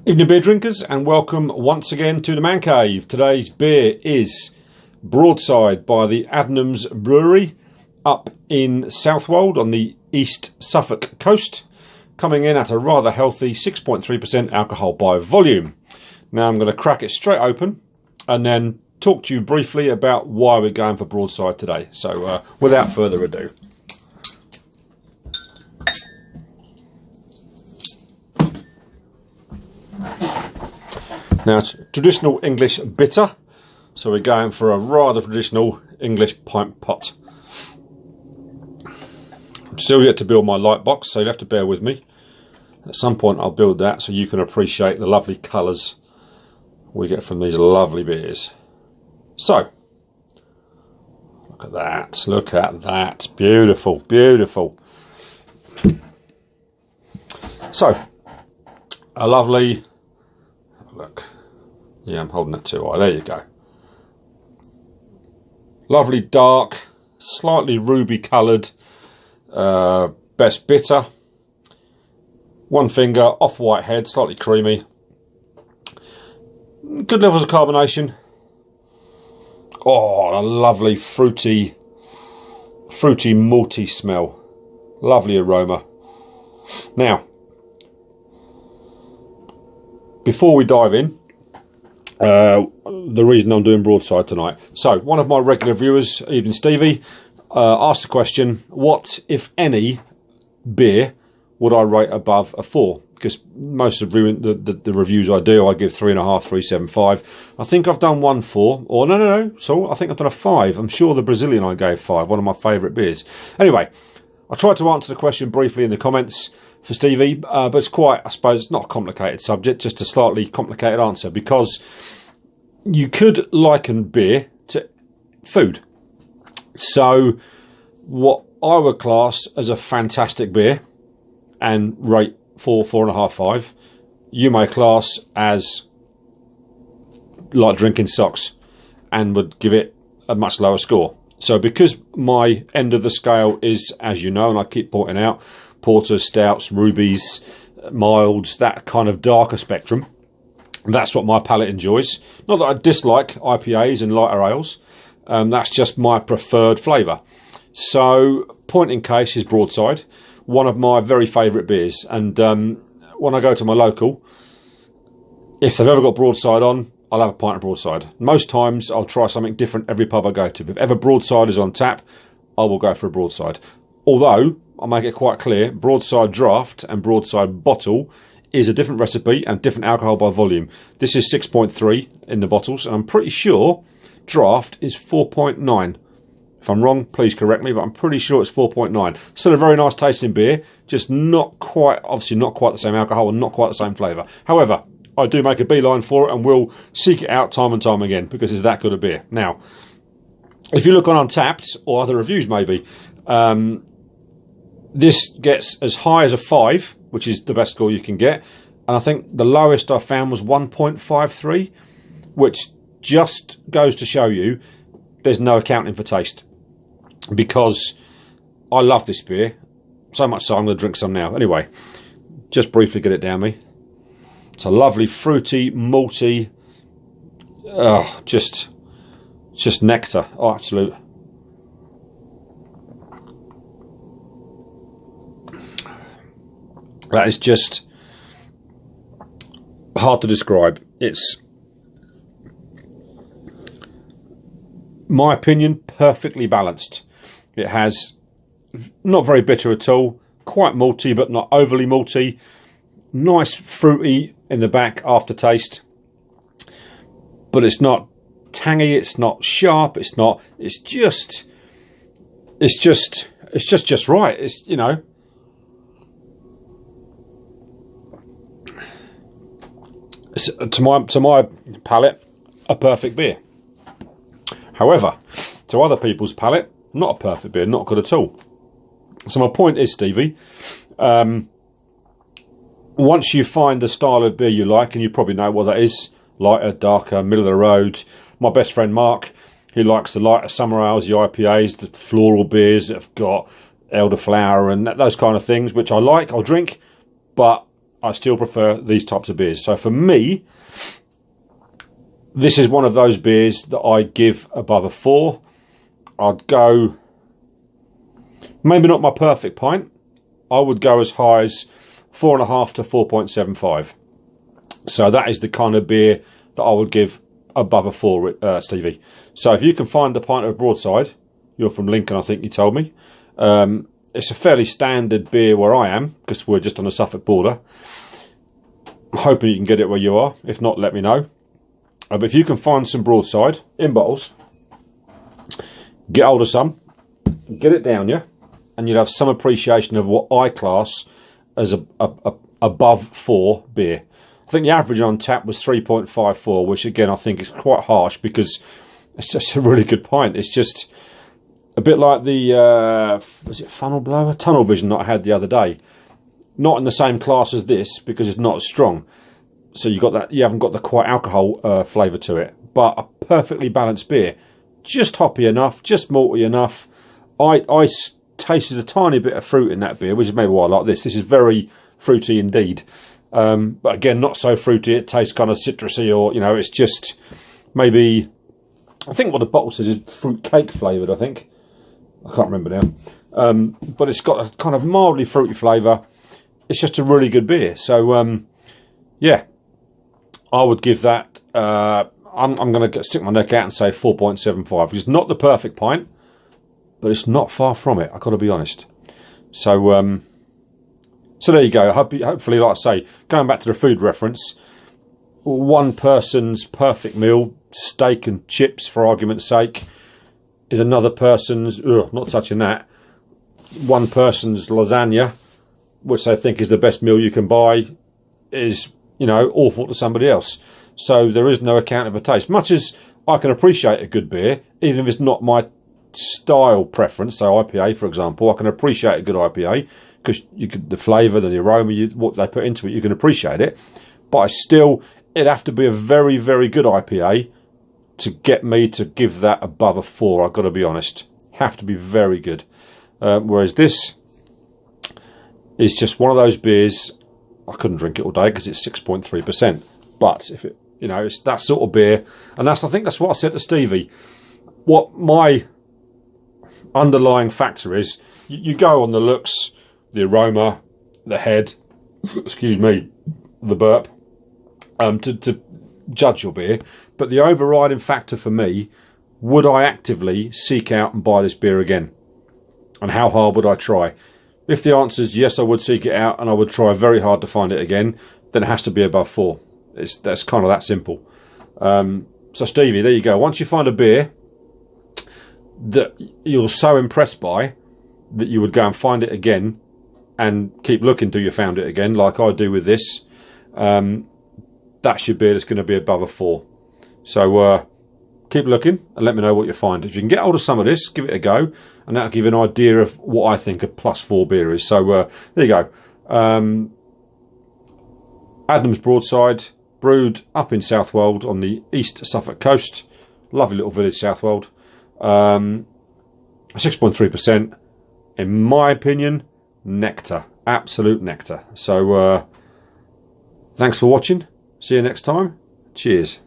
Evening beer drinkers, and welcome once again to the Mancave. Today's beer is Broadside by the Adnams Brewery up in Southwold on the East Suffolk coast, coming in at a rather healthy 6.3% alcohol by volume. Now I'm going to crack it straight open and then talk to you briefly about why we're going for Broadside today. So without further ado. Now it's traditional English bitter, so we're going for a rather traditional English pint pot. I'm still yet to build my light box, so you'll have to bear with me. At some point I'll build that so you can appreciate the lovely colours we get from these lovely beers. So, look at that, beautiful, beautiful. So, a lovely, look. Yeah, I'm holding it too high. There you go. Lovely dark, slightly ruby coloured, best bitter. One finger, off-white head, slightly creamy. Good levels of carbonation. Oh, a lovely fruity malty smell. Lovely aroma. Now, before we dive in, the reason I'm doing Broadside tonight. So, one of my regular viewers, Evening Stevie, asked the question, what, if any, beer would I rate above a 4? Because most of the reviews I do, I give 3.5, 3.75. I think I've done one 4, or no, so I think I've done a 5. I'm sure the Brazilian I gave 5, one of my favourite beers. Anyway, I tried to answer the question briefly in the comments for Stevie, but it's quite, I suppose, not a complicated subject, just a slightly complicated answer, because you could liken beer to food. So what I would class as a fantastic beer and rate 4, 4.5, 5, you may class as like drinking socks and would give it a much lower score. So because my end of the scale is, as you know, and I keep pointing out, porters, stouts, rubies, milds, that kind of darker spectrum, that's what my palate enjoys. Not that I dislike IPAs and lighter ales, that's just my preferred flavour. So point in case is Broadside, one of my very favourite beers, and when I go to my local, if they've ever got Broadside on, I'll have a pint of Broadside. Most times I'll try something different every pub I go to, but if ever Broadside is on tap, I will go for a Broadside. Although, I'll make it quite clear, Broadside draft and Broadside bottle is a different recipe and different alcohol by volume. This is 6.3 in the bottles, and I'm pretty sure draft is 4.9. If I'm wrong, please correct me, but I'm pretty sure it's 4.9. Still a very nice tasting beer, just not quite, obviously not quite the same alcohol and not quite the same flavour. However, I do make a beeline for it and will seek it out time and time again because it's that good a beer. Now, if you look on Untappd, or other reviews maybe, this gets as high as a 5, which is the best score you can get. And I think the lowest I found was 1.53, which just goes to show you there's no accounting for taste. Because I love this beer, so much so I'm going to drink some now. Anyway, just briefly get it down me. It's a lovely fruity, malty, just nectar, absolute. That is just hard to describe. It's, my opinion, perfectly balanced. It has not very bitter at all, quite malty but not overly malty, nice fruity in the back aftertaste, but it's not tangy, it's not sharp, it's just right. It's, you know, it's, to my palate, a perfect beer. However, to other people's palate, not a perfect beer, not good at all. So my point is, Stevie, once you find the style of beer you like, and you probably know what that is, lighter, darker, middle of the road. My best friend Mark, he likes the lighter summer ales, the IPAs, the floral beers that have got elderflower and those kind of things, which I like, I'll drink, but I still prefer these types of beers. So for me, this is one of those beers that I give above a 4. I'd go, maybe not my perfect pint, I would go as high as 4.5 to 4.75. So that is the kind of beer that I would give above a 4, Stevie. So if you can find a pint of Broadside, you're from Lincoln, I think you told me. It's a fairly standard beer where I am, because we're just on the Suffolk border. I'm hoping you can get it where you are. If not, let me know. But if you can find some Broadside in bottles, get hold of some, get it down you, and you'll have some appreciation of what I class as a above 4 beer. I think the average on tap was 3.54, which again I think is quite harsh because it's just a really good pint. It's just a bit like the was it Funnel Blower? Tunnel Vision that I had the other day. Not in the same class as this because it's not as strong. So you haven't got the quite alcohol flavour to it, but a perfectly balanced beer. Just hoppy enough, just malty enough. I tasted a tiny bit of fruit in that beer, which is maybe why I like this. This is very fruity indeed. But again, not so fruity. It tastes kind of citrusy, or, you know, it's just maybe, I think what the bottle says is fruitcake flavoured, I think. I can't remember now. But it's got a kind of mildly fruity flavour. It's just a really good beer. So, yeah, I would give that, I'm going to stick my neck out and say 4.75, which is not the perfect pint, but it's not far from it, I've got to be honest. So, so there you go. Hopefully, like I say, going back to the food reference, one person's perfect meal, steak and chips for argument's sake, is another person's, not touching that, one person's lasagna, which they think is the best meal you can buy, is, you know, awful to somebody else. So there is no account of a taste. Much as I can appreciate a good beer, even if it's not my style preference, so IPA for example, I can appreciate a good IPA, because the flavour, the aroma, what they put into it, you can appreciate it. But it'd have to be a very, very good IPA to get me to give that above a 4, I've got to be honest. Have to be very good. Whereas this is just one of those beers, I couldn't drink it all day because it's 6.3%. But if it, you know, it's that sort of beer, and I think that's what I said to Stevie. What my underlying factor is, you go on the looks, the aroma, the head, excuse me, the burp, to judge your beer. But the overriding factor for me, would I actively seek out and buy this beer again? And how hard would I try? If the answer is yes, I would seek it out and I would try very hard to find it again, then it has to be above 4. That's kind of that simple. So Stevie, there you go. Once you find a beer that you're so impressed by that you would go and find it again and keep looking till you found it again, like I do with this, that's your beer that's going to be above a 4. So keep looking and let me know what you find. If you can get hold of some of this, give it a go, and that'll give you an idea of what I think a +4 beer is. So there you go. Adnams Broadside, brewed up in Southwold on the East Suffolk coast. Lovely little village, Southwold. 6.3%. In my opinion, nectar. Absolute nectar. So thanks for watching. See you next time. Cheers.